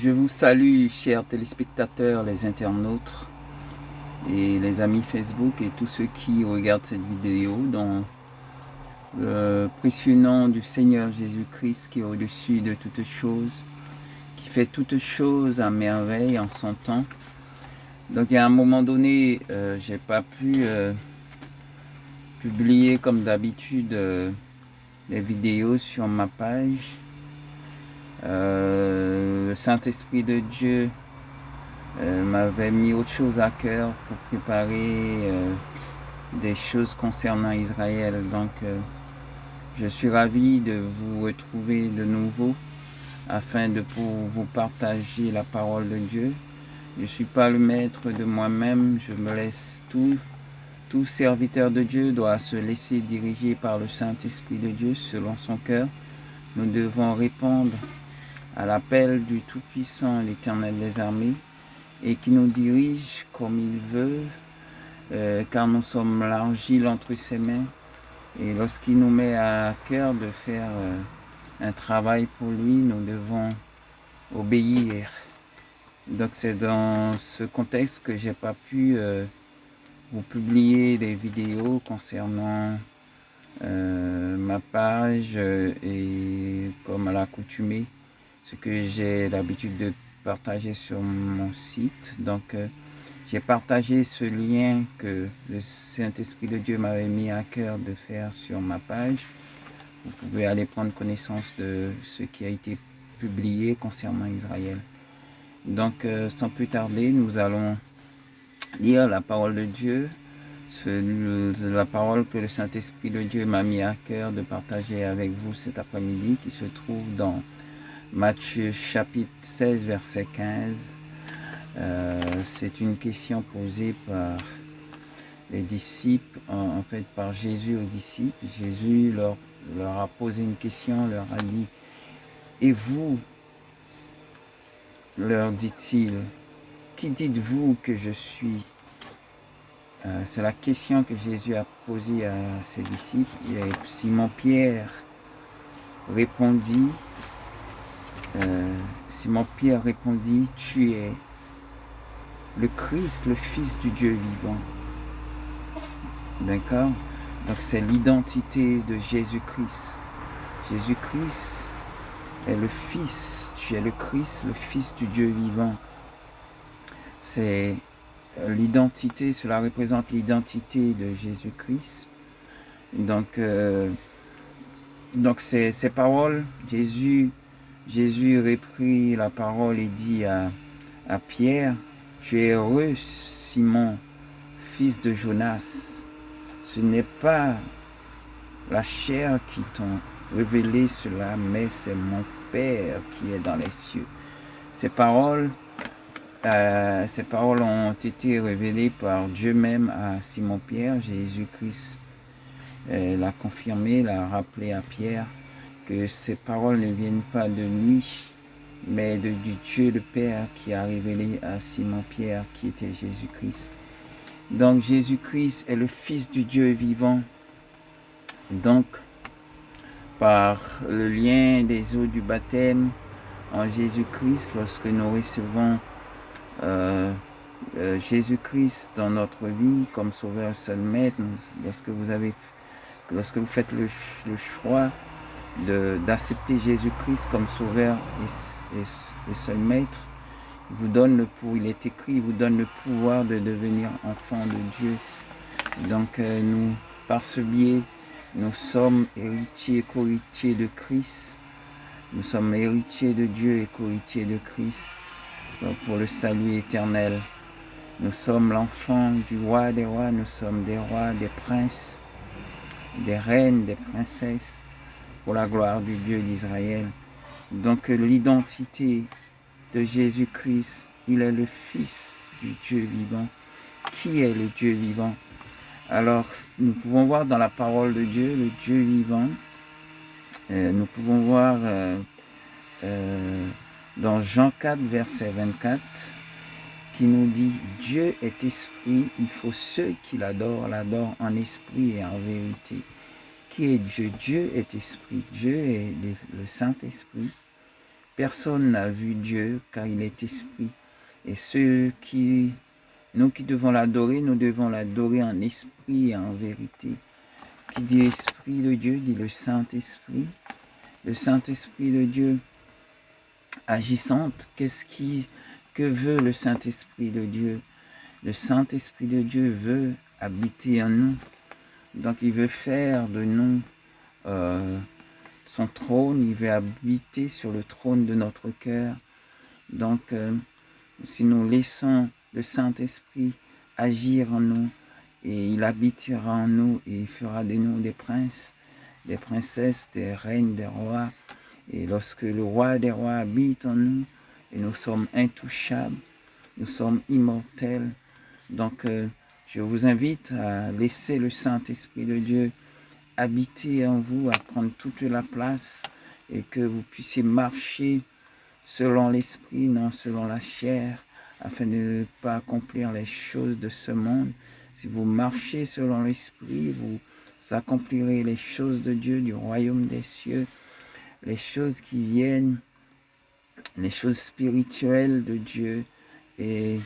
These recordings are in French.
Je vous salue, chers téléspectateurs, les internautes et les amis Facebook et tous ceux qui regardent cette vidéo dans le précieux nom du Seigneur Jésus-Christ qui est au-dessus de toutes choses, qui fait toutes choses à merveille en son temps. Donc à un moment donné, j'ai pas pu publier comme d'habitude les vidéos sur ma page. Le Saint-Esprit de Dieu m'avait mis autre chose à cœur pour préparer des choses concernant Israël. Donc je suis ravi de vous retrouver de nouveau afin de vous partager la parole de Dieu. Je ne suis pas le maître de moi-même, je me laisse tout serviteur de Dieu doit se laisser diriger par le Saint-Esprit de Dieu selon son cœur. Nous devons répondre à l'appel du Tout-Puissant, l'Éternel des armées, et qui nous dirige comme il veut, car nous sommes l'argile entre ses mains. Et lorsqu'il nous met à cœur de faire un travail pour lui, nous devons obéir. Donc c'est dans ce contexte que j'ai pas pu vous publier des vidéos concernant ma page et comme à l'accoutumée, ce que j'ai l'habitude de partager sur mon site. Donc j'ai partagé ce lien que le Saint-Esprit de Dieu m'avait mis à cœur de faire sur ma page. Vous pouvez aller prendre connaissance de ce qui a été publié concernant Israël. Donc sans plus tarder, nous allons lire la parole de Dieu, la parole que le Saint-Esprit de Dieu m'a mis à cœur de partager avec vous cet après-midi, qui se trouve dans Matthieu chapitre 16 verset 15. C'est une question posée par les disciples, en fait par Jésus aux disciples. Jésus leur a posé une question, leur a dit: et vous, leur dit-il, qui dites-vous que je suis? C'est la question que Jésus a posée à ses disciples. Et Simon-Pierre répondit, tu es le Christ, le Fils du Dieu vivant. D'accord? Donc c'est l'identité de Jésus-Christ. Jésus-Christ est le Fils, tu es le Christ, le Fils du Dieu vivant. C'est l'identité, cela représente l'identité de Jésus-Christ. Donc ces paroles, Jésus reprit la parole et dit à Pierre: tu es heureux, Simon, fils de Jonas. Ce n'est pas la chair qui t'ont révélé cela, mais c'est mon Père qui est dans les cieux. Ces paroles ont été révélées par Dieu même à Simon-Pierre. Jésus-Christ l'a confirmé, l'a rappelé à Pierre que ces paroles ne viennent pas de lui, mais du Dieu le Père qui a révélé à Simon-Pierre qui était Jésus-Christ. Donc Jésus-Christ est le Fils du Dieu vivant. Donc par le lien des eaux du baptême en Jésus-Christ, lorsque nous recevons Jésus-Christ dans notre vie comme sauveur seul maître, lorsque vous faites le choix d'accepter Jésus-Christ comme sauveur et seul maître, il est écrit, il vous donne le pouvoir de devenir enfant de Dieu. Donc nous, par ce biais, nous sommes héritiers et co-héritiers de Christ. Nous sommes héritiers de Dieu et co-héritiers de Christ pour le salut éternel. Nous sommes l'enfant du roi des rois, nous sommes des rois, des princes, des reines, des princesses, pour la gloire du Dieu d'Israël. Donc l'identité de Jésus-Christ, il est le Fils du Dieu vivant. Qui est le Dieu vivant? Alors nous pouvons voir dans la parole de Dieu, le Dieu vivant. Nous pouvons voir dans Jean 4 verset 24 qui nous dit: Dieu est esprit, il faut ceux qui l'adorent en esprit et en vérité. Qui est Dieu? Dieu est esprit. Dieu est le Saint-Esprit personne n'a vu Dieu, car il est esprit. Et nous qui devons l'adorer, nous devons l'adorer en esprit et en vérité. Qui dit esprit de Dieu, dit le Saint-Esprit. Le Saint-Esprit de Dieu agissante, que veut le Saint-Esprit de Dieu? Le Saint-Esprit de Dieu veut habiter en nous. Donc il veut faire de nous son trône, il veut habiter sur le trône de notre cœur. Donc si nous laissons le Saint-Esprit agir en nous, et il habitera en nous et il fera de nous des princes, des princesses, des reines, des rois. Et lorsque le roi des rois habite en nous, et nous sommes intouchables, nous sommes immortels. Donc je vous invite à laisser le Saint-Esprit de Dieu habiter en vous, à prendre toute la place, et que vous puissiez marcher selon l'esprit, non selon la chair, afin de ne pas accomplir les choses de ce monde. Si vous marchez selon l'esprit, vous accomplirez les choses de Dieu, du royaume des cieux, les choses qui viennent, les choses spirituelles de Dieu. Et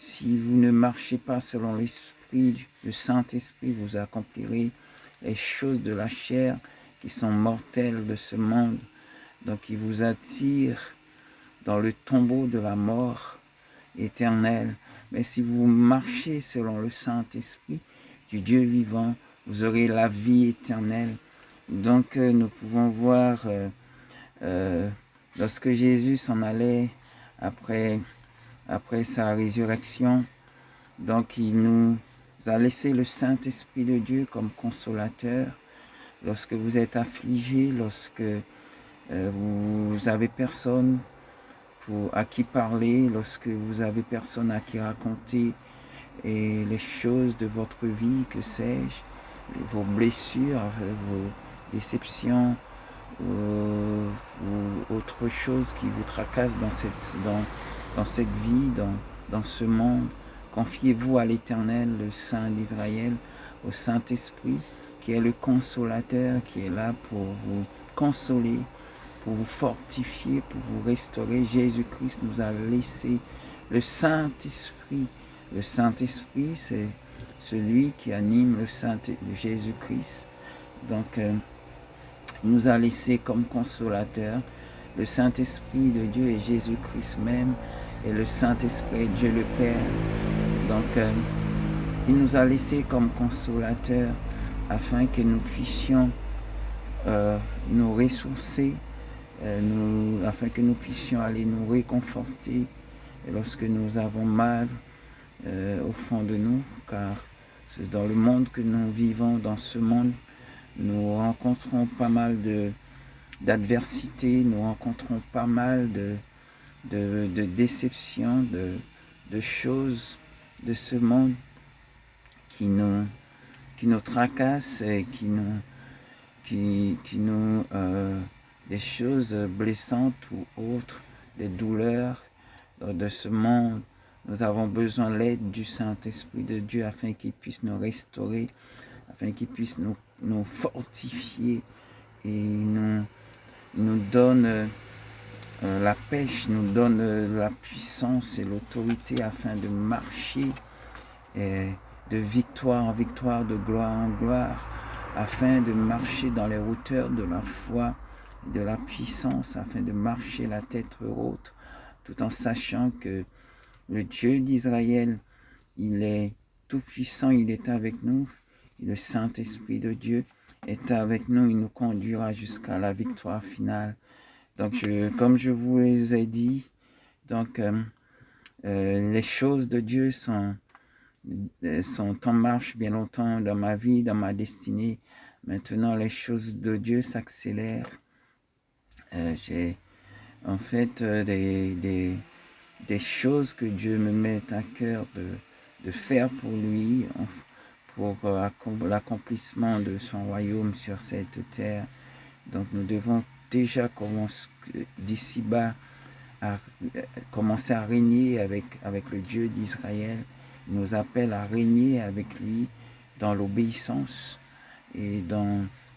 si vous ne marchez pas selon l'esprit, le Saint-Esprit, vous accomplirez les choses de la chair qui sont mortelles de ce monde. Donc il vous attire dans le tombeau de la mort éternelle. Mais si vous marchez selon le Saint-Esprit du Dieu vivant, vous aurez la vie éternelle. Donc nous pouvons voir lorsque Jésus s'en allait après sa résurrection, donc il nous a laissé le Saint-Esprit de Dieu comme consolateur. Lorsque vous êtes affligé, lorsque vous avez personne à qui parler, lorsque vous avez personne à qui raconter et les choses de votre vie, que sais-je, vos blessures, vos déceptions, ou autre chose qui vous tracasse dans cette vie, dans ce monde. Confiez-vous à l'Éternel, le Saint d'Israël, au Saint-Esprit, qui est le consolateur, qui est là pour vous consoler, pour vous fortifier, pour vous restaurer. Jésus-Christ nous a laissé le Saint-Esprit. Le Saint-Esprit, c'est celui qui anime le Jésus-Christ. Donc, il nous a laissé comme consolateur le Saint-Esprit de Dieu et Jésus-Christ même, et le Saint-Esprit est Dieu le Père. Donc, il nous a laissé comme consolateur afin que nous puissions nous ressourcer, afin que nous puissions aller nous réconforter lorsque nous avons mal au fond de nous, car c'est dans le monde que nous vivons, dans ce monde, nous rencontrons pas mal d'adversité, nous rencontrons pas mal de déceptions, de choses de ce monde qui nous tracassent et qui nous des choses blessantes ou autres, des douleurs de ce monde. Nous avons besoin de l'aide du Saint-Esprit de Dieu afin qu'il puisse nous restaurer, afin qu'il puisse nous fortifier et nous donne la pêche, nous donne la puissance et l'autorité afin de marcher de victoire en victoire, de gloire en gloire, afin de marcher dans les hauteurs de la foi, de la puissance, afin de marcher la tête haute, tout en sachant que le Dieu d'Israël, il est tout puissant, il est avec nous, et le Saint-Esprit de Dieu est avec nous, il nous conduira jusqu'à la victoire finale. Donc, comme je vous les ai dit, donc, les choses de Dieu sont en marche bien longtemps dans ma vie, dans ma destinée. Maintenant, les choses de Dieu s'accélèrent. J'ai en fait des choses que Dieu me met à cœur de faire pour lui, pour l'accomplissement de son royaume sur cette terre. Donc nous devons déjà commencer d'ici-bas à commencer à régner avec le Dieu d'Israël. Il nous appelle à régner avec lui dans l'obéissance et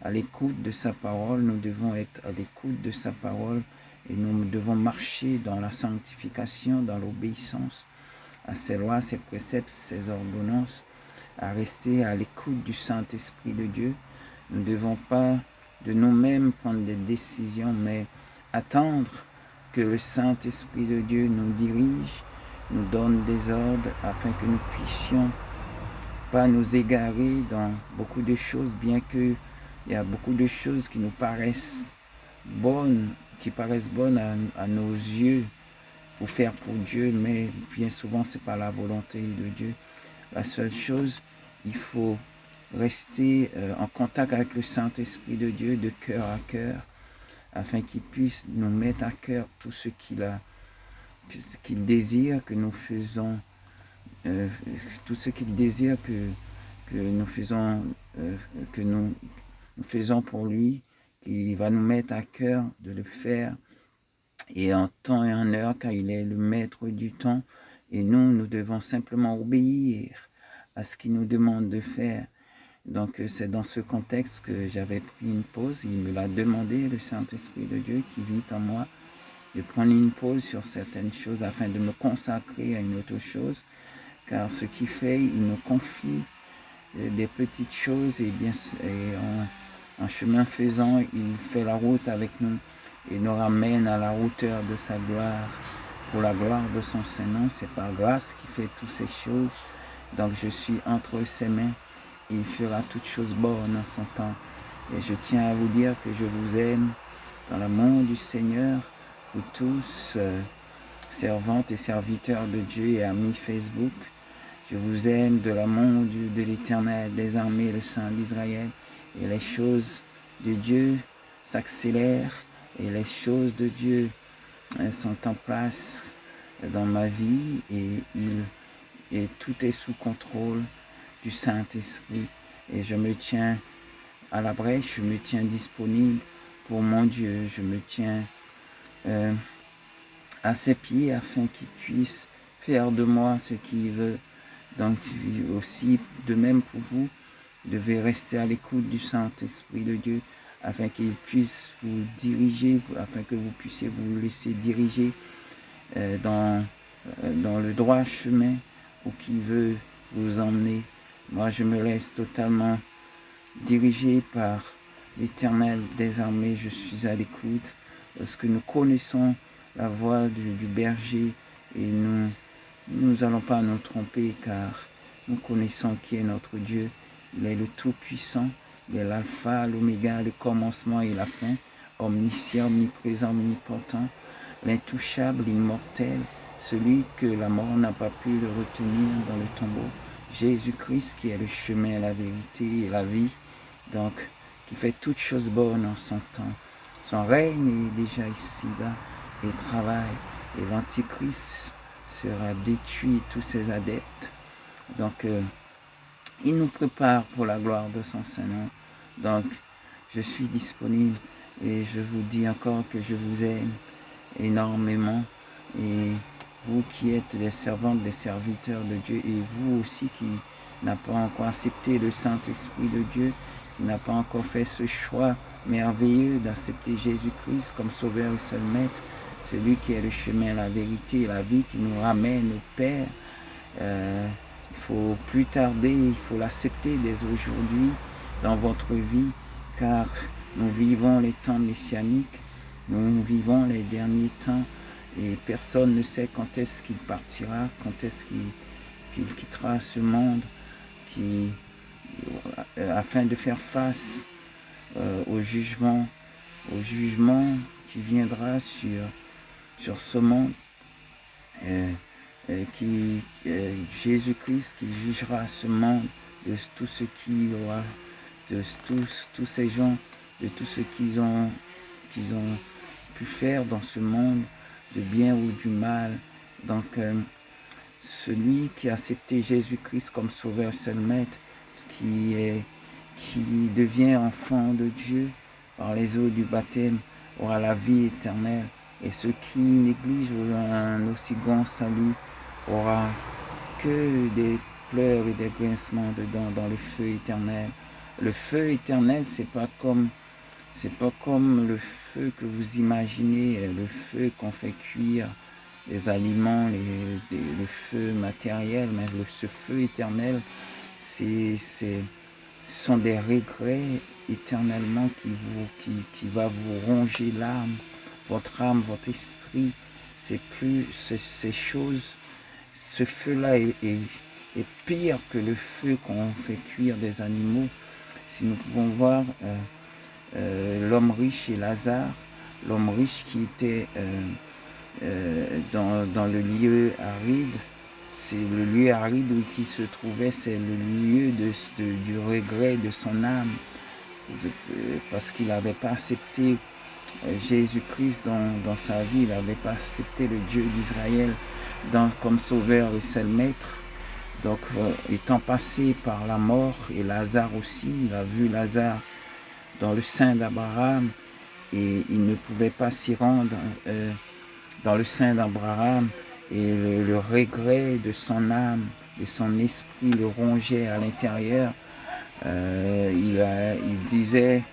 à l'écoute de sa parole. Nous devons être à l'écoute de sa parole et nous devons marcher dans la sanctification, dans l'obéissance à ses lois, ses préceptes, ses ordonnances, à rester à l'écoute du Saint-Esprit de Dieu. Nous ne devons pas de nous-mêmes prendre des décisions, mais attendre que le Saint-Esprit de Dieu nous dirige, nous donne des ordres afin que nous puissions pas nous égarer dans beaucoup de choses, bien que il y a beaucoup de choses qui nous paraissent bonnes, à nos yeux pour faire pour Dieu, mais bien souvent c'est pas la volonté de Dieu. La seule chose, il faut rester en contact avec le Saint-Esprit de Dieu de cœur à cœur, afin qu'il puisse nous mettre à cœur tout ce qu'il désire que nous faisons, tout ce qu'il désire que nous faisons, que nous faisons pour lui, qu'il va nous mettre à cœur de le faire, et en temps et en heure, car il est le maître du temps, et nous devons simplement obéir à ce qu'il nous demande de faire. Donc c'est dans ce contexte que j'avais pris une pause. Il me l'a demandé, le Saint-Esprit de Dieu qui vit en moi, de prendre une pause sur certaines choses afin de me consacrer à une autre chose, car ce qu'il fait, il nous confie des petites choses, et en chemin faisant, il fait la route avec nous et nous ramène à la hauteur de sa gloire, pour la gloire de son Saint-Nom. C'est par grâce qu'il fait toutes ces choses. Donc je suis entre ses mains, et il fera toutes choses bonnes en son temps. Et je tiens à vous dire que je vous aime dans l'amour du Seigneur, vous tous, servantes et serviteurs de Dieu et amis Facebook. Je vous aime de l'amour de l'Éternel des armées, le Saint d'Israël. Et les choses de Dieu s'accélèrent, et les choses de Dieu sont en place dans ma vie, et tout est sous contrôle du Saint-Esprit. Et je me tiens à la brèche, je me tiens disponible pour mon Dieu, je me tiens à ses pieds afin qu'il puisse faire de moi ce qu'il veut. Donc aussi, de même pour vous, vous devez rester à l'écoute du Saint-Esprit de Dieu afin qu'il puisse vous diriger, afin que vous puissiez vous laisser diriger dans le droit chemin où qu'il veut vous emmener. Moi, je me laisse totalement diriger par l'Éternel des armées. Je suis à l'écoute lorsque nous connaissons la voix du berger, et nous n'allons pas nous tromper, car nous connaissons qui est notre Dieu. Il est le Tout-Puissant, il est l'alpha, l'oméga, le commencement et la fin, omniscient, omniprésent, omnipotent, l'intouchable, l'immortel, celui que la mort n'a pas pu le retenir dans le tombeau. Jésus-Christ qui est le chemin, la vérité et la vie, donc qui fait toutes choses bonnes en son temps. Son règne est déjà ici-bas et travaille, et l'Antichrist sera détruit, tous ses adeptes. Donc il nous prépare pour la gloire de son Saint-Nom. Donc je suis disponible, et je vous dis encore que je vous aime énormément, et vous qui êtes des servantes, des serviteurs de Dieu, et vous aussi qui n'avez pas encore accepté le Saint-Esprit de Dieu, qui n'a pas encore fait ce choix merveilleux d'accepter Jésus-Christ comme Sauveur et seul Maître, celui qui est le chemin, la vérité et la vie, qui nous ramène au Père. Il faut plus tarder, il faut l'accepter dès aujourd'hui dans votre vie, car nous vivons les temps messianiques, nous vivons les derniers temps, et personne ne sait quand est-ce qu'il partira, quand est-ce qu'il quittera ce monde, afin de faire face au jugement qui viendra sur ce monde, Jésus-Christ qui jugera ce monde de tout ce qu'il aura, de tous ces gens, de tout ce qu'ils ont pu faire dans ce monde, de bien ou du mal. Donc celui qui a accepté Jésus-Christ comme sauveur seul maître, qui devient enfant de Dieu par les eaux du baptême, aura la vie éternelle. Et ceux qui négligent un aussi grand salut aura que des pleurs et des grincements dedans dans le feu éternel. Le feu éternel, c'est pas comme C'est pas comme le feu que vous imaginez, le feu qu'on fait cuire les aliments, le feu matériel, mais ce feu éternel, ce sont des regrets éternellement qui va vous ronger l'âme, votre âme, votre esprit. C'est plus ces choses, ce feu-là est pire que le feu qu'on fait cuire des animaux. Si nous pouvons voir l'homme riche et Lazare, l'homme riche qui était dans le lieu aride, c'est le lieu aride où il se trouvait, c'est le lieu du regret de son âme, parce qu'il n'avait pas accepté Jésus-Christ dans sa vie, il n'avait pas accepté le Dieu d'Israël comme sauveur et seul maître. Donc, étant passé par la mort, et Lazare aussi, il a vu Lazare dans le sein d'Abraham, et il ne pouvait pas s'y rendre dans le sein d'Abraham, et le regret de son âme, de son esprit le rongeait à l'intérieur. Il disait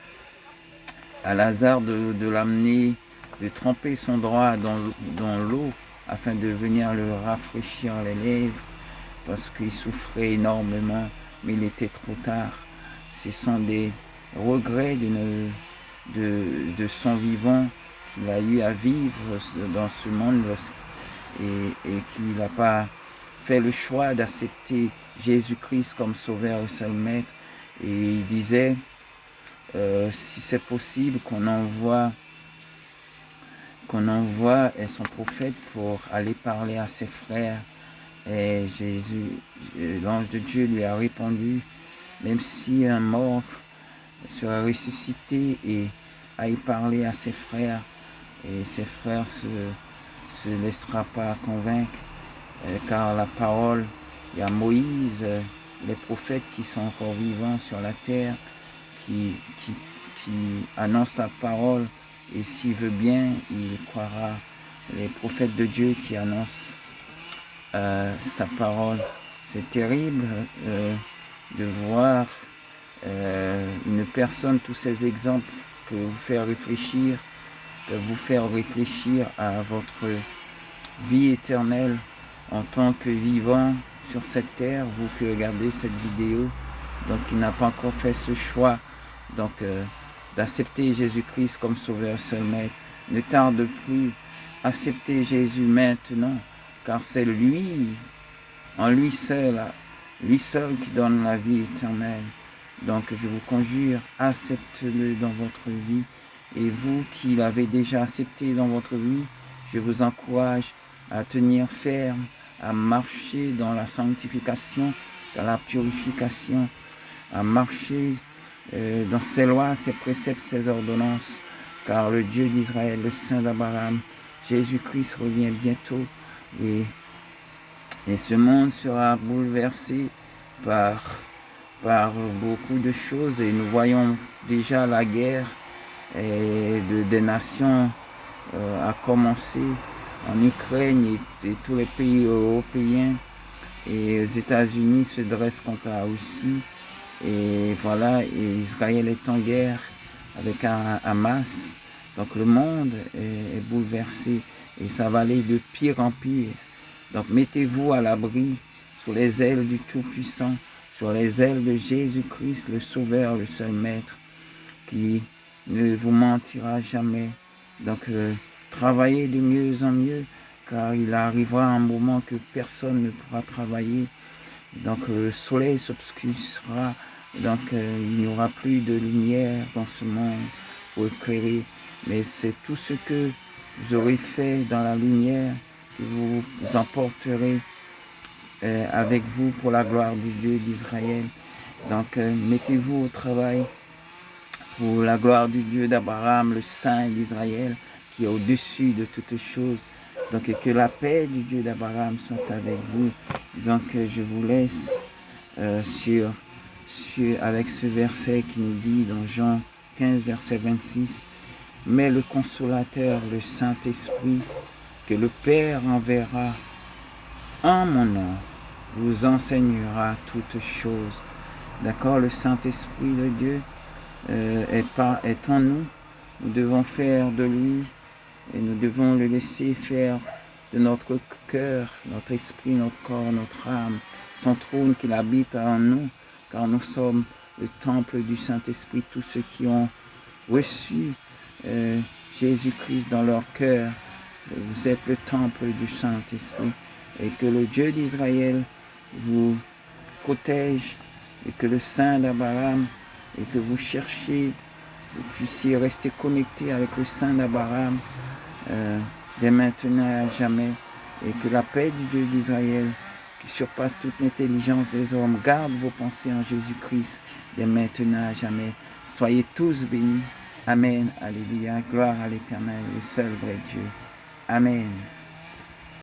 à Lazare de l'amener, de tremper son doigt dans l'eau afin de venir le rafraîchir les lèvres, parce qu'il souffrait énormément, mais il était trop tard. Ce sont des regrets de son vivant qu'il a eu à vivre dans ce monde et qu'il n'a pas fait le choix d'accepter Jésus-Christ comme sauveur et seul maître. Et il disait, si c'est possible, qu'on envoie son prophète pour aller parler à ses frères. Et l'ange de Dieu lui a répondu, même si un mort sera ressuscité et aille parler à ses frères, et ses frères se laissera pas convaincre, car la parole, il y a Moïse, les prophètes qui sont encore vivants sur la terre, qui annoncent la parole, et s'il veut bien, il croira. Les prophètes de Dieu qui annoncent sa parole. C'est terrible de voir une personne, tous ces exemples peuvent vous faire réfléchir à votre vie éternelle en tant que vivant sur cette terre, vous qui regardez cette vidéo, donc il n'a pas encore fait ce choix donc d'accepter Jésus-Christ comme sauveur seul maître. Ne tarde plus, acceptez Jésus maintenant, car c'est lui, en lui seul qui donne la vie éternelle. Donc je vous conjure, acceptez-le dans votre vie. Et vous qui l'avez déjà accepté dans votre vie, je vous encourage à tenir ferme, à marcher dans la sanctification, dans la purification, à marcher dans ses lois, ses préceptes, ses ordonnances, car le Dieu d'Israël, le Saint d'Abraham, Jésus-Christ revient bientôt, et ce monde sera bouleversé par beaucoup de choses, et nous voyons déjà la guerre des nations a commencé en Ukraine, et tous les pays européens et aux États-Unis se dressent contre la Russie, et voilà, et Israël est en guerre avec Hamas. Donc le monde est bouleversé, et ça va aller de pire en pire. Donc mettez-vous à l'abri sous les ailes du Tout-Puissant, sur les ailes de Jésus-Christ, le Sauveur, le seul Maître, qui ne vous mentira jamais. Donc travaillez de mieux en mieux, car il arrivera un moment que personne ne pourra travailler. Donc le soleil s'obscurcira, donc il n'y aura plus de lumière dans ce monde pour éclairer. Mais c'est tout ce que vous aurez fait dans la lumière que vous emporterez avec vous pour la gloire du Dieu d'Israël. Donc mettez-vous au travail pour la gloire du Dieu d'Abraham, le Saint d'Israël, qui est au-dessus de toutes choses. Donc que la paix du Dieu d'Abraham soit avec vous. Donc je vous laisse avec ce verset qui nous dit dans Jean 15, verset 26, « Mais le Consolateur, le Saint-Esprit, que le Père enverra en mon nom, vous enseignera toutes choses. » D'accord, le Saint-Esprit de Dieu, est en nous. Nous devons faire de lui et nous devons le laisser faire de notre cœur, notre esprit, notre corps, notre âme, son trône qu'il habite en nous, car nous sommes le temple du Saint-Esprit. Tous ceux qui ont reçu Jésus-Christ dans leur cœur, vous êtes le temple du Saint-Esprit, et que le Dieu d'Israël vous protège, et que le Saint d'Abraham, et que vous cherchiez, vous puissiez rester connecté avec le Saint d'Abraham dès maintenant et à jamais, et que la paix du Dieu d'Israël, qui surpasse toute l'intelligence des hommes, garde vos pensées en Jésus-Christ dès maintenant et à jamais. Soyez tous bénis. Amen. Alléluia. Gloire à l'Éternel, le seul vrai Dieu. Amen.